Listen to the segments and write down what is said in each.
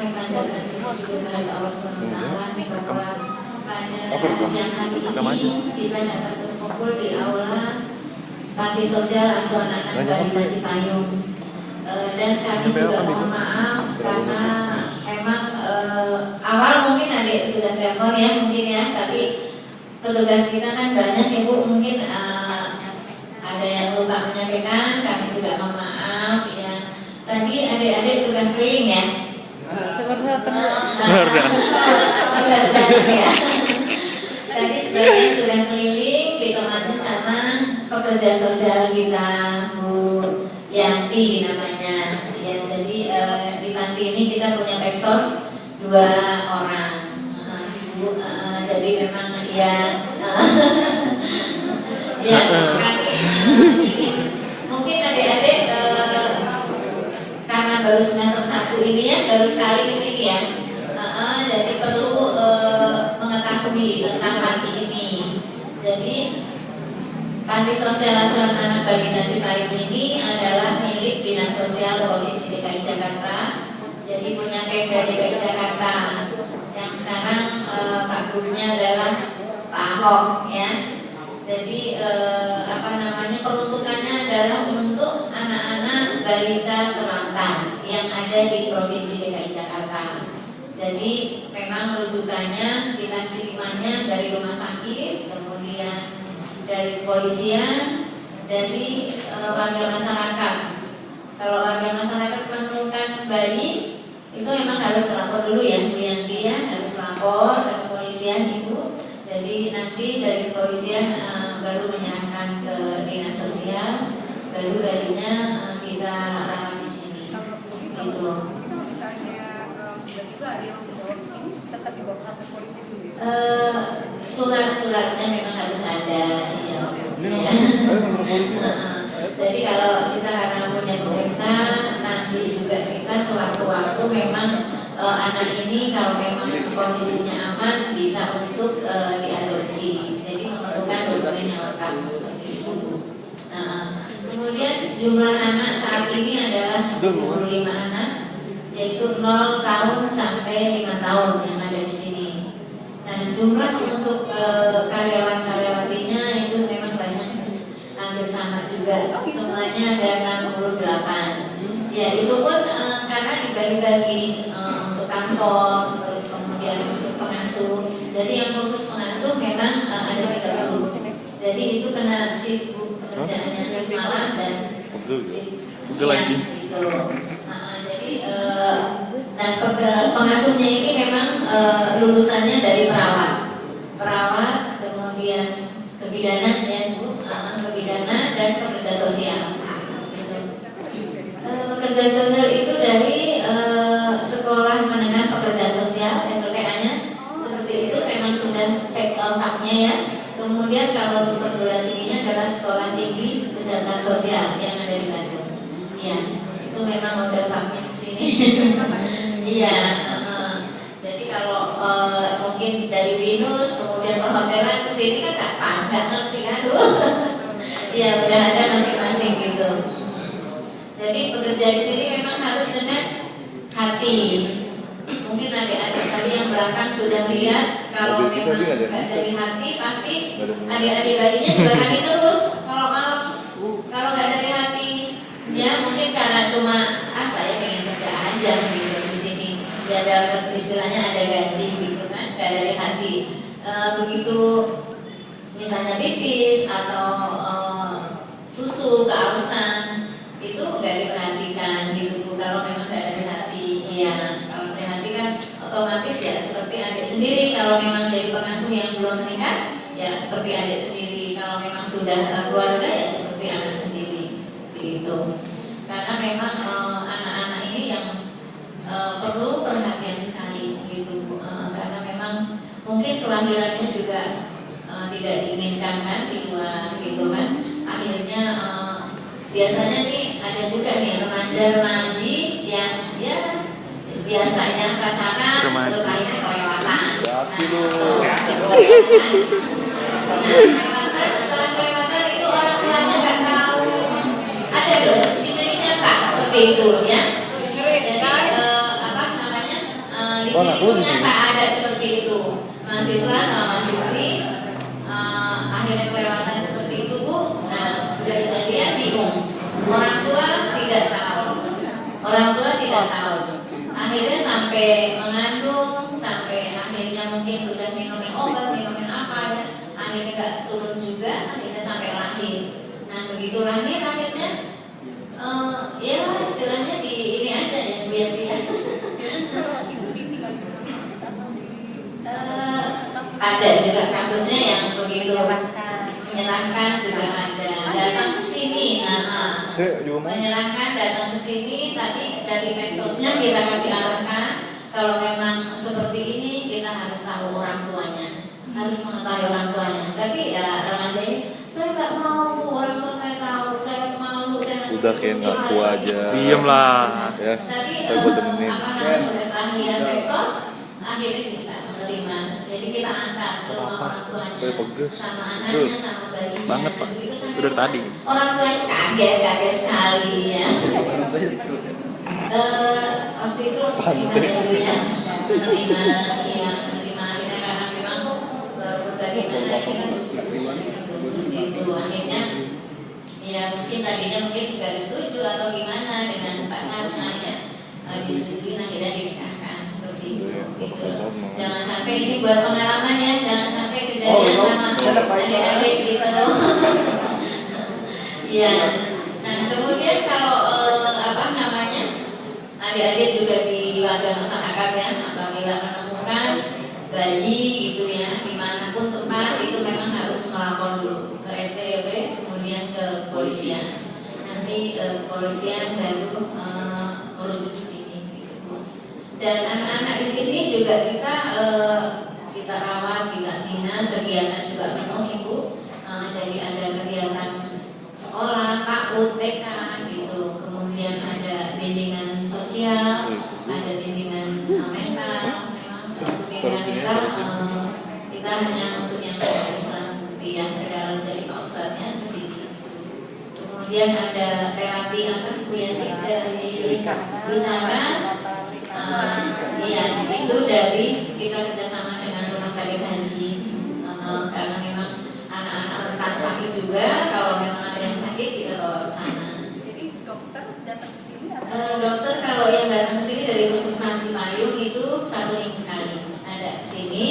kami panjatkan bersyukur kepada Allah SWT bahwa pada siang hari ini kita dapat berkumpul di aula Panti Sosial Asuhan Anak Balita Cipayung. Dan kami juga mohon maaf karena emang awal mungkin adik sudah telepon ya mungkin ya, tapi petugas kita kan banyak ya Bu, mungkin ada yang lupa menyampaikan, kami juga mohon maaf ya. Tadi adik-adik sudah keliling ya. Tadi sebagian sudah keliling ditemani sama pekerja sosial kita Bu Yanti namanya. Ya, jadi di panti ini kita punya peksos 2 orang. Bu, jadi memang ya ya kami ingin mungkin adik-adik karena baru semester 1 ini ya, baru sekali di sini ya. Jadi perlu mengetahui tentang panti ini. Jadi Panti Sosial Asuhan Anak Balita Cipayung ini adalah milik Dinas Sosial Provinsi DKI Jakarta. Jadi punya Pemda DKI Jakarta yang sekarang Pak Gurunya adalah Pak Ahok ya. Jadi peruntukannya adalah untuk anak-anak balita terlantar yang ada di Provinsi DKI Jakarta. Jadi memang rujukannya kita kirimannya dari rumah sakit, kemudian dari kepolisian, dari warga masyarakat. Kalau warga masyarakat menemukan bayi itu memang harus lapor dulu ya Bu Yanti ya, harus lapor ke kepolisian Ibu. Jadi nanti dari kepolisian baru menyerahkan ke dinas sosial, baru darinya kita rawat di sini. Gitu. Tetap dibawa ke polisi dulu ya? Surat-suratnya memang harus ada ya. Jadi kalau kita karena punya pemerintah, nanti juga kita sewaktu-waktu memang anak ini kalau memang kondisinya aman bisa untuk diadopsi. Jadi memerlukan dokumen yang lengkap seperti itu. Kemudian jumlah anak saat ini adalah 75 anak, yaitu 0 tahun sampai 5 tahun yang ada di sini. Nah, jumlah untuk karyawan-karyawatinya itu memang banyak, hampir sama juga. Semuanya ada 68. Ya, itu pun karena dibagi-bagi untuk kantor, terus kemudian untuk pengasuh. Jadi yang khusus pengasuh memang ada 30. Jadi itu kena shift pekerjaannya, shift malam dan shift siang gitu. Nah, pengasuhnya ini memang lulusannya dari perawat, kemudian kebidanan ya Bu, kebidanan dan pekerja sosial. Pekerja sosial itu dari sekolah menengah pekerjaan sosial SLPA-nya, seperti itu memang sudah faknya ya. Kemudian kalau perguruan tingginya adalah sekolah tinggi kesehatan sosial yang ada di Bandung. Ya, itu memang udah faknya di sini. Iya. Jadi kalau mungkin dari BINUS kemudian perhotelan ke sini kan nggak pas, nggak ngerti kan lu? Ya udah ada masing-masing gitu. Jadi bekerja di sini memang harus dengan hati. Mungkin adik-adik tadi yang belakang sudah lihat kalau memang nggak dari hati pasti adik-adik bayinya juga nangis terus kalau malam. Kalau nggak dari hati, ya mungkin karena cuma saya pengen kerja aja gitu di sini. Ya dapat istilahnya ada gaji gitu kan, nggak dari hati. Begitu misalnya pipis atau susu kehausan itu nggak diperhatikan gitu Bu. Kalau memang nggak dari hati, ya kalau dari hati kan otomatis ya seperti adik sendiri. Kalau memang jadi pengasuh yang belum menikah, ya seperti adik sendiri. Kalau memang sudah keluarga, ya seperti anak sendiri seperti itu. Karena memang anak-anak ini yang perlu perhatian sekali gitu Bu. Karena memang mungkin kelahirannya juga tidak diinginkan kan di luar gitu kan. Akhirnya biasanya nih ada juga nih remaja-remaji yang ya biasanya pacaran terus akhirnya kelewatan. Kelewatan, setelah kelewatan itu orang tuanya nggak tahu. Ada loh, bisa nyata seperti itu ya. Jadi sini pun nyata ada seperti itu. Mahasiswa sama mahasiswi akhirnya kelewatan seperti itu Bu. Nah, sudah kejadian bingung. Orang tua tidak tahu. Akhirnya sampai mengandung, sampai akhirnya mungkin sudah minumin obat, minumin apa ya. Akhirnya nggak turun juga, akhirnya sampai lahir. Nah, begitu lahir akhirnya ya istilahnya di ini aja ya biar dia ada juga kasusnya yang begitu menyerahkan juga ada datang ke sini, menyerahkan datang ke sini, tapi dari medsosnya kita kasih arahkan kalau memang seperti ini kita harus tahu orang tuanya, harus mengetahui orang tuanya. Tapi ya remaja ini saya nggak mau orang tua saya tahu, saya malu, saya udah kayak ngaku aja, diem lah ya. Tapi apa namanya udah keahlian medsos akhirnya bisa menerima. Jadi kita angkat ke rumah orang tuanya sama anaknya sama bayinya banget Pak, itu dari tadi orang tuanya kaget sekali ya. Waktu itu menerima akhirnya karena memang bagaimana kita seperti itu akhirnya ya mungkin tadinya mungkin nggak setuju atau gimana dengan pacarnya ya disetujui akhirnya dinikahkan seperti itu gitu. Jangan sampai ini buat pengalaman ya, jangan sampai kejadian sama adik-adik gitu. Iya. Nah kemudian kalau apa namanya adik-adik juga di warga masyarakat ya apabila menemukan bayi gitu ya dimanapun tempat itu memang harus melapor dulu ke RT RW kemudian ke kepolisian. Nanti kepolisian baru merujuk di sini gitu. Dan anak-anak di sini juga kita rawat, kita bina, kegiatan juga penuh Ibu. Jadi ada kegiatan sekolah, PAUD, TK gitu. Kemudian ada bimbingan sosial, ada bimbingan mental. Memang untuk bimbingan mental kita hanya untuk yang bisa yang ke dalam jadi Pak Ustadznya di sini. Kemudian ada terapi apa Bu Yanti dari bicara. Iya itu dari kita kerjasama dengan rumah sakit haji karena memang anak-anak rentan sakit juga. Kalau memang ada yang sakit kita bawa ke sana. Jadi dokter datang ke sini dokter kalau yang datang ke sini dari Puskesmas Cipayung itu 1 minggu sekali ada ke sini.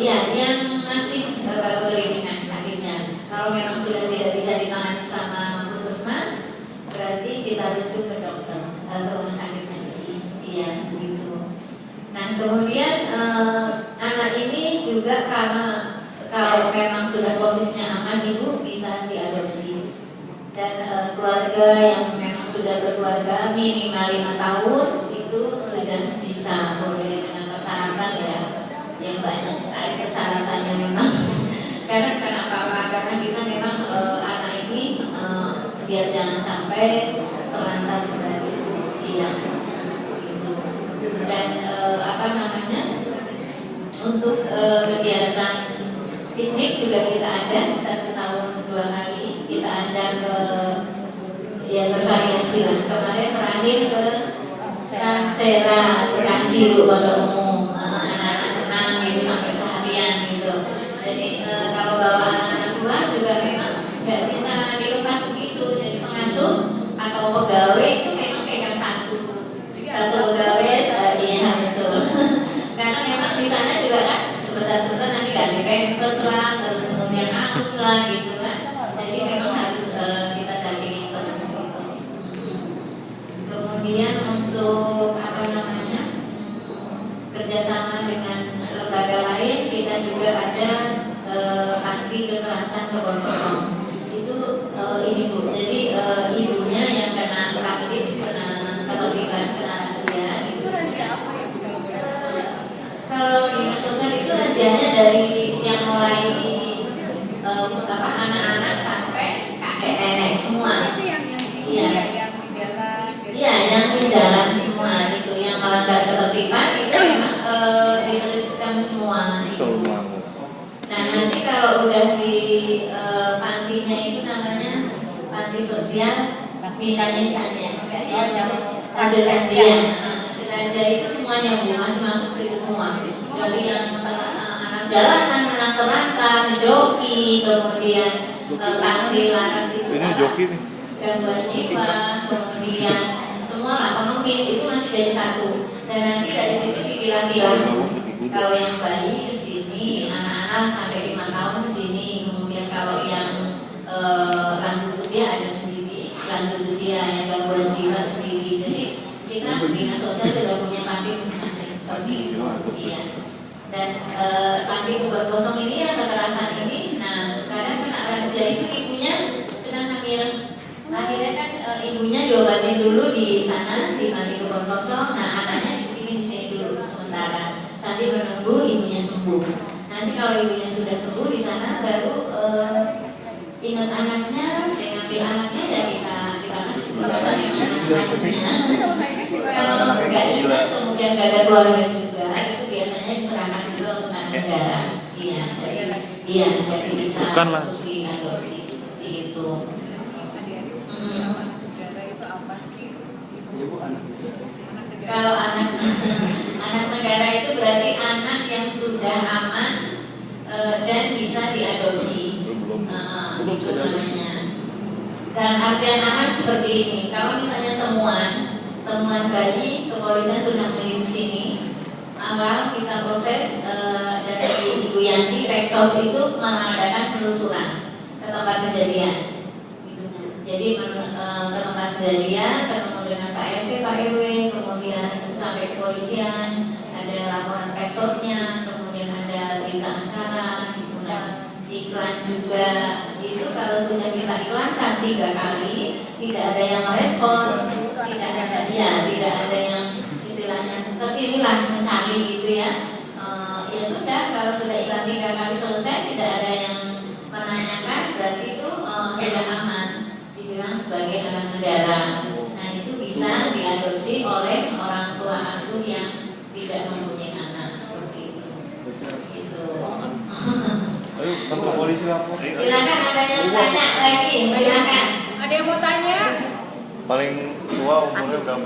Iya yang masih kategori ringan sakitnya. Kalau memang sudah tidak bisa ditangani sama Puskesmas berarti kita rujuk ke dokter ke rumah sakit haji. Iya gitu. Nah kemudian anak ini juga karena kalau memang sudah posisinya aman Ibu bisa diadopsi. Dan keluarga yang memang sudah berkeluarga minimal 5 tahun itu sudah bisa boleh dengan persyaratan ya yang banyak sekali persyaratannya memang. Karena kita memang anak ini biar jangan sampai terlantar kembali. Iya. Gitu. Dan apa namanya untuk kegiatan piknik juga kita ada 1 tahun 2 kali kita ajak ke ya bervariasi lah. Kemarin terakhir ke Transera Bekasi Bu pada umum anak-anak renang gitu sampai seharian gitu. Jadi kalau bawa anak-anak keluar juga memang nggak bisa dilepas begitu. Jadi pengasuh atau pegawai itu memang pegang satu pegawai iya betul. Karena memang di sana juga kan sebentar-sebentar nanti ganti pampers lah, terus kemudian akus lah gitu kan. Jadi memang harus kita dampingi terus gitu. Kemudian untuk apa namanya kerjasama dengan lembaga lain kita juga ada anti kekerasan kebon kosong. Itu ini Bu. Jadi ibunya yang kena praktik, kena keterlibat, kena rahasia gitu. Kalau dinas sosial itu rahasianya dari yang mulai anak-anak sampai kakek nenek semua. Iya. Iya, yang di jalan semua itu yang melanggar ketertiban itu memang ditertibkan semua. Nah nanti kalau udah di pantinya itu namanya panti sosial bintang insannya, enggak ya? Hasil kajian razia itu semuanya Bu, masih masuk situ semua. Dari yang anak jalanan, anak terlantar, joki, kemudian parkir laras itu. Ini joki nih. Gangguan jiwa, kemudian semua lah pengemis itu masih jadi satu. Dan nanti dari situ dipilah-pilah. Kalau yang bayi ke sini, anak-anak sampai 5 tahun ke sini. Kemudian kalau yang lanjut usia ada sendiri, lanjut usia yang gangguan jiwa sendiri. Jadi kita dinas sosial sudah punya panti masing-masing seperti itu. Iya. Dan panti obat kosong ini yang kekerasan ini, nah kadang kena razia itu ibunya sedang hamil. Akhirnya kan ibunya diobatin dulu di sana di panti obat kosong. Nah anaknya dititipin di sini dulu sementara sambil menunggu ibunya sembuh. Nanti kalau ibunya sudah sembuh di sana baru ingat anaknya, dia ngambil anaknya ya kita kasih kepada yang anaknya. Kalau nggak ingat kemudian nggak ada keluarga juga, itu biasanya diserahkan juga untuk anak negara. Jadi bisa untuk diadopsi seperti itu. Kalau anak negara itu berarti anak yang sudah aman dan bisa diadopsi. Itu namanya. Dan artian aman seperti ini. Kalau misalnya temuan bayi, kepolisian sudah mengirim sini. Awal kita proses dari Ibu Yanti, Peksos itu mengadakan penelusuran ke tempat kejadian. Jadi ke tempat kejadian, ketemu dengan Pak RT, Pak RW, kemudian sampai kepolisian, ada laporan Peksosnya, kemudian ada berita acara, gitu kan. Iklan juga itu kalau sudah kita iklankan 3 kali tidak ada yang merespon, tidak ada yang istilahnya kesinilah mencari gitu ya. Ya sudah, kalau sudah iklan 3 kali selesai tidak ada yang menanyakan, berarti itu sudah aman, dibilang sebagai anak negara. Nah itu bisa diadopsi oleh orang tua asuh yang tidak mempunyai anak seperti itu. Gitu. Ayo, kantor polisi lapor. Silakan ada yang tanya lagi, silakan. Ada yang mau tanya? Paling tua umurnya berapa?